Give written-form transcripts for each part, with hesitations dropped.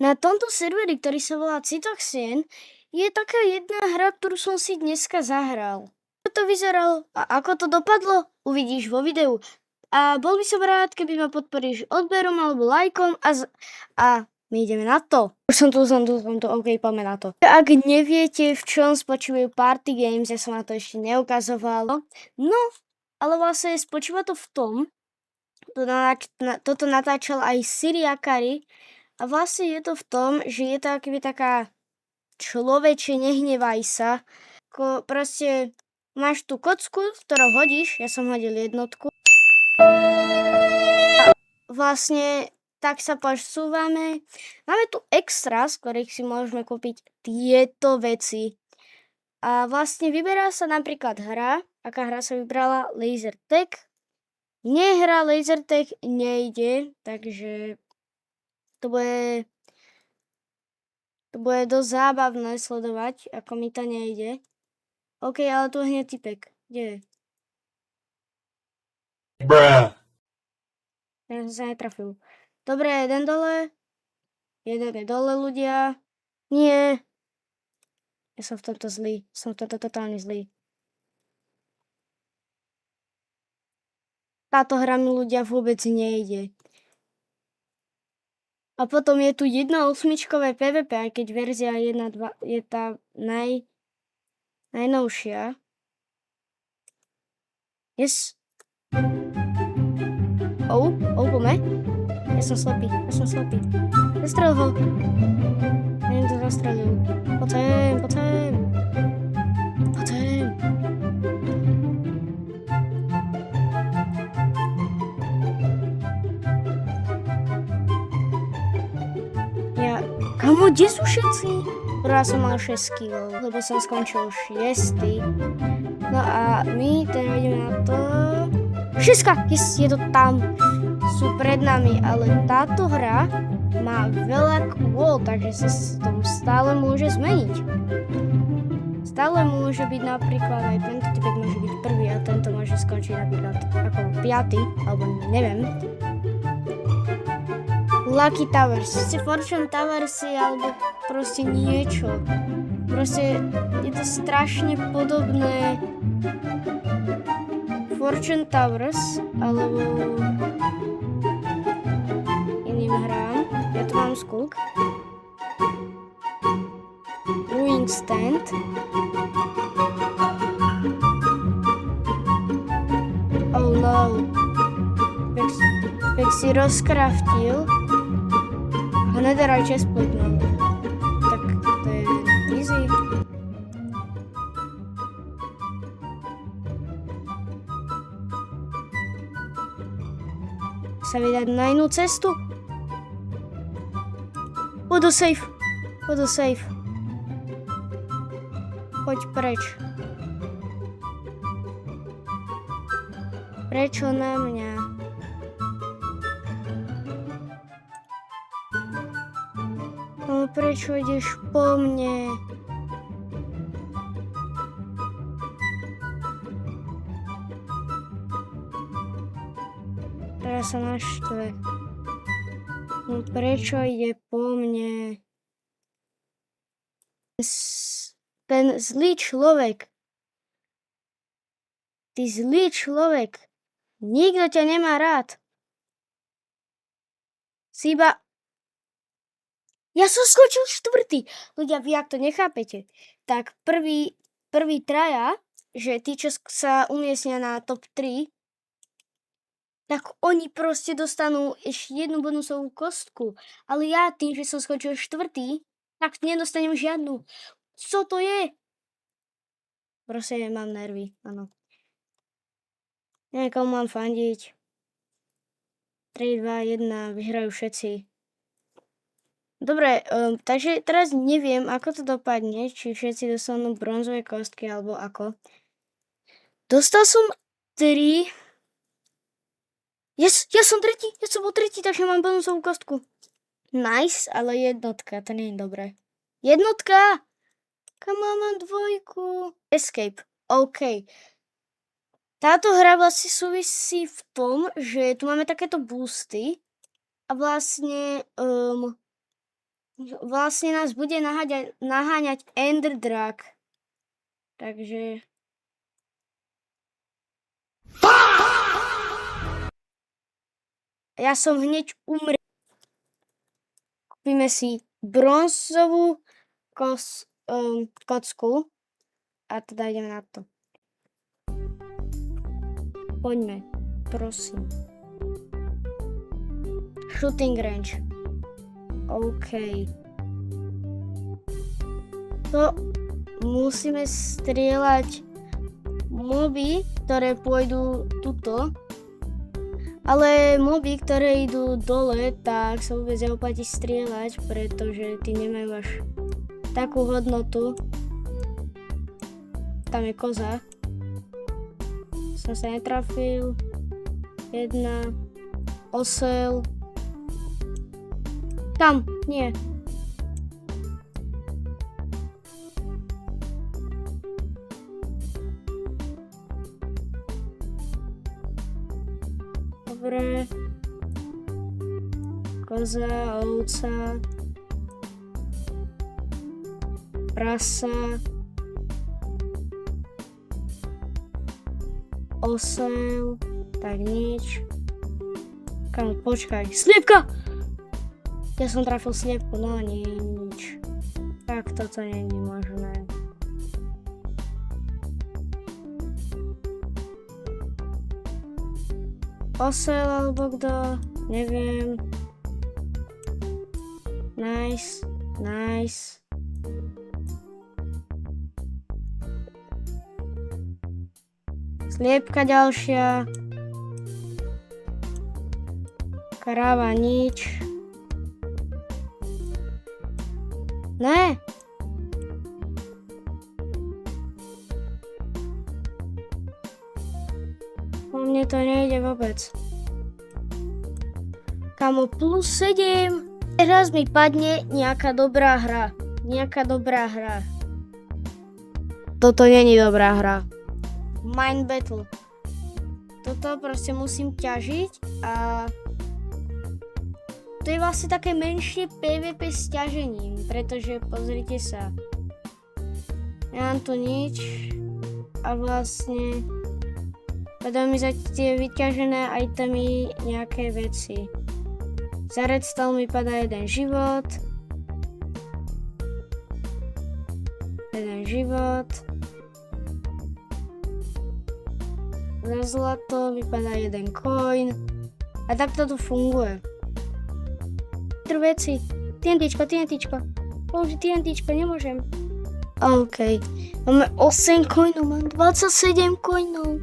Na tomto serveri, ktorý sa volá Cytoxien, je taká jedna hra, ktorú som si dneska zahral. Ako to vyzeralo a ako to dopadlo, uvidíš vo videu. A bol by som rád, keby ma podporíš odberom alebo lajkom a my ideme na to. Už som tu, ok, poďme na to. Ak neviete, v čom spočívajú party games, ja som na to ešte neukazoval. No, ale vlastne spočíva to v tom, toto natáčal aj Siriakari, a vlastne je to v tom, že je to akoby taká človeče, nehnevaj sa. Proste máš tú kocku, ktorou hodíš, ja som hodil jednotku. Vlastne tak sa posúvame. Máme tu extra, z ktorých si môžeme kúpiť tieto veci. A vlastne vyberá sa napríklad hra. Aká hra sa vybrala? Lasertag. Nehra Lasertag nejde, takže to bude dosť zábavné sledovať, ako mi to nejde. OK, ale tu hneď typek. Kde je? Bruh. Ja som sa netrafil. Dobre, jeden dole. Jeden je dole, ľudia. Nie. Ja som v tomto zlý. Som v tomto totálne zlý. Táto hra mi ľudia vôbec nejde. A potom je tu 1.8 PvP, aj keď verzia 1.2 je tá najnovšia. Yes. Poďme. Ja som slepý. Zastrel ho. Neviem, to zastrelil. Poď sem. Kamo, kde sú všetci? Prvá som mal 6 kg, lebo som skončil 6. No a my teda ideme na to. 6! Yes, je to tam. Sú pred nami, ale táto hra má veľa kôl, takže sa to stále môže zmeniť. Stále môže byť napríklad aj tento typek môže byť prvý a tento môže skončiť napríklad ako 5. alebo neviem. Lucky Towers, Fortune Towers alebo proste niečo. Proste je to strašne podobné Fortune Towers alebo iným hrám. Ja tu mám Skulk. Brewing Stand. Oh no. Pek si rozkraftil. Netherite chestplate, no. Tak to je easy. Sa vydať na inú cestu? Poď do safe. Poď preč. Prečo na mňa? Prečo ideš po mne? Teraz sa naštve. Prečo ide po mne? Ten zlý človek. Ty zlý človek. Nikto ťa nemá rád. Si iba... Ja som skočil 4. Ľudia, vy ak to nechápete, tak prvý traja, že tí, čo sa umiestnia na top 3, tak oni proste dostanú ešte jednu bonusovú kostku. Ale ja tým, že som skočil 4, tak nedostanem žiadnu. Co to je? Proste mám nervy, áno. Neviem, komu mám fandiť. 3, 2, 1, vyhrajú všetci. Dobre, takže teraz neviem, ako to dopadne, či všetci dostanú bronzové kostky, alebo ako. Dostal som 3. Yes, ja som bol tretí, takže mám bonusovú kostku. Nice, ale jednotka, to nie je dobré. Jednotka! Kam mám 2? Escape, OK. Táto hra vlastne súvisí v tom, že tu máme takéto boosty a vlastne... vlastne nás bude naháňať Ender Drag. Takže... Ja som hneď umrel. Kúpime si bronzovú kocku a teda ideme na to. Poďme, prosím. Shooting range. OK. To musíme strieľať moby, ktoré pôjdu tuto. Ale moby, ktoré idú dole, tak sa vôbec neoplatí strieľať, pretože tí nemajú až takú hodnotu. Tam je koza. Som sa netrafil. Jedna. Osel. Tam, nie. Dobre. Koza, ovca. Prasa. Osel. Tak nič. Kam, počkaj. Sliepka! Ja som trafil sliepku, no nie, nič. Tak toto nie je možné. Osel alebo kto? Neviem. Nice, nice. Sliepka ďalšia. Kráva nič. Ne. O mne to nejde vôbec. Kamo, plus 7. Teraz mi padne nejaká dobrá hra. Nejaká dobrá hra. Toto není dobrá hra. Mind Battle. Toto proste musím ťažiť a... To je vlastne také menšie PvP s ťažením, pretože pozrite sa. Ja mám tu nič a vlastne padajú mi za tie vyťažené itemy nejaké veci. Za redstone mi padá jeden život. Jeden život. Za zlato mi padá jeden coin. A takto to funguje. Veci. TNTčko. Použiť TNTčko, nemôžem. OK. Máme 8 coinov, mám 27 coinov.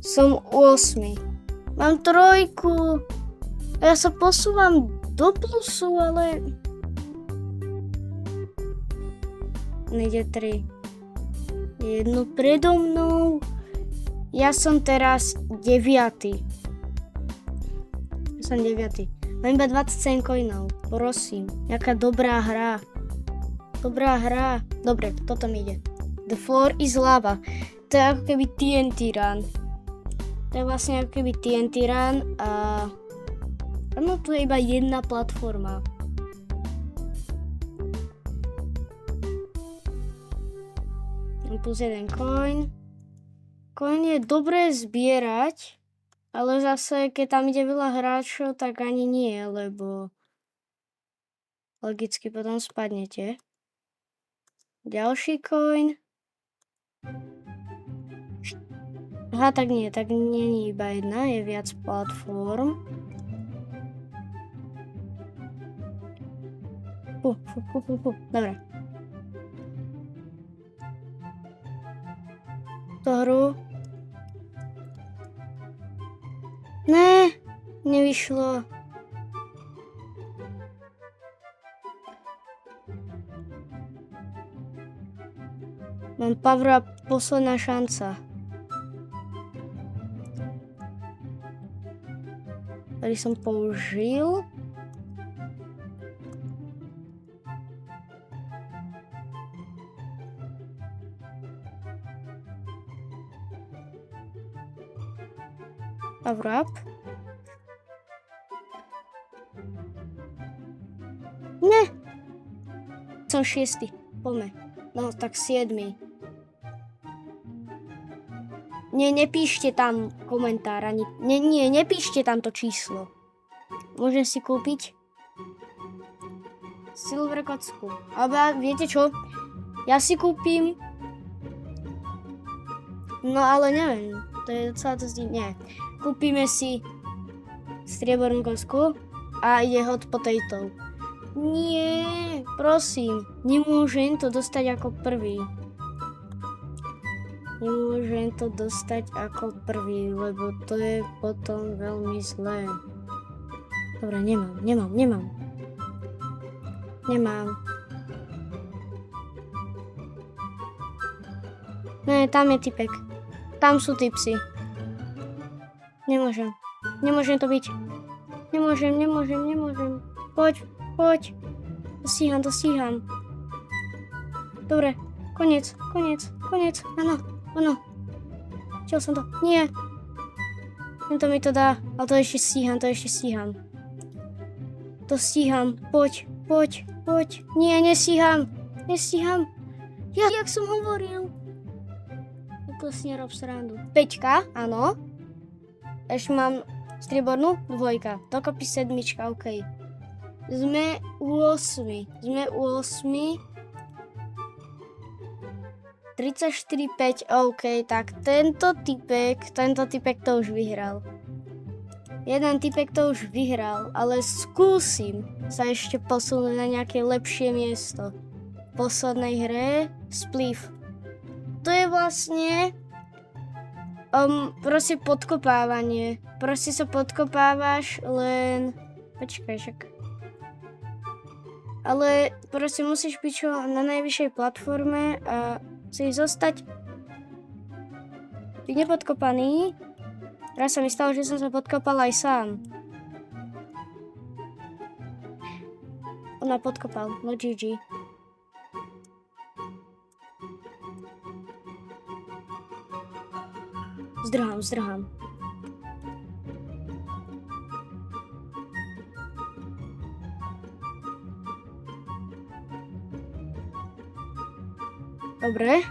Som 8. Mám 3. Ja sa posúvam do plusu, ale... Nejde 3. Jedno predo mnou. Ja som teraz 9. Mám iba 27 coinov, prosím. Nejaká dobrá hra. Dobrá hra. Dobre, toto mi ide. The floor is lava. To je ako keby TNT run. To je vlastne ako keby TNT run a... Áno, tu je iba jedna platforma. Plus jeden coin. Coin je dobré zbierať. Ale zase, keď tam ide veľa hráčov, tak ani nie, lebo logicky potom spadnete. Ďalší coin. Aha, tak nie je iba jedna, je viac platform. Dobre. To hru. Ne, nevyšlo. Mám power up, posledná šanca. Ktorý som použil. Power up. Ne. Som 6. Poďme. No, tak 7. Nie, nepíšte tam komentár ani... Nie, nepíšte tam to číslo. Môžem si kúpiť silver kocku. Ale viete čo? Ja si kúpim... No ale neviem. To je docela to zdí... Nie. Kúpime si striebornú kocku a ide hot potato. Nie, prosím. Nemôžem to dostať ako prvý. Nemôžem to dostať ako prvý, lebo to je potom veľmi zlé. Dobre, nemám. Ne, tam je typek. Tam sú tipsy. Nemôžem to byť. Nemôžem. Poď. To stíham. Dobre, koniec. Áno. Chcel som to. Nie. Tento mi to dá, ale to ešte stíham. To stíham. Poď. Nie, nestíham. Ja, jak som hovoril. To si nerob srandu. 5, áno. Ešte mám striebornú 2. Dokopy 7, OK. Sme u 8. 34,5, OK, tak tento typek to už vyhral. Jeden typek to už vyhral, ale skúsim sa ešte posunúť na nejaké lepšie miesto. V poslednej hre Spliff. To je vlastne proste podkopávanie. Proste sa podkopávaš, len... Počkaj, však. Ale proste musíš byť čo na najvyššej platforme a chceš zostať byť nepodkopaný. Raz sa mi stalo, že som sa podkopal aj sám. Ona podkopal, no GG. Zdrhám. Dobre.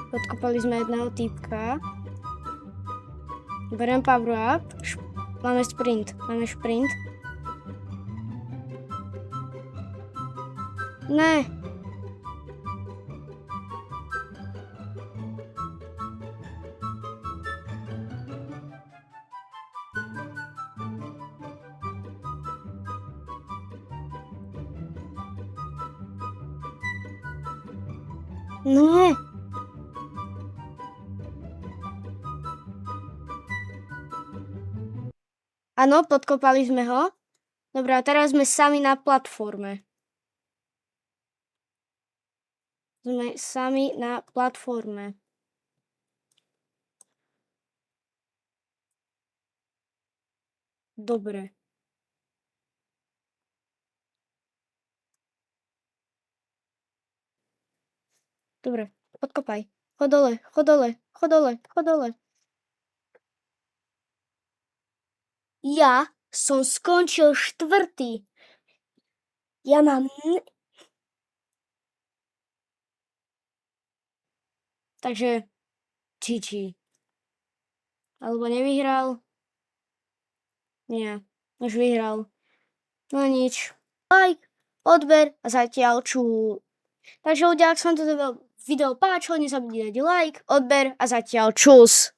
Podkopali sme jedného týpka. Beriem power up. Máme šprint. Ne. Ne. Áno, podkopali sme ho. Dobre, a teraz sme sami na platforme. Dobre. Dobre, podkopaj. Chod dole. Ja som skončil 4. Ja mám... Takže GG. Alebo nevyhral? Nie, už vyhral. No nič. Like, odber a zatiaľ čú. Takže ľudia, ak sa vám toto video páčilo, nezabudnite dať like, odber a zatiaľ čus.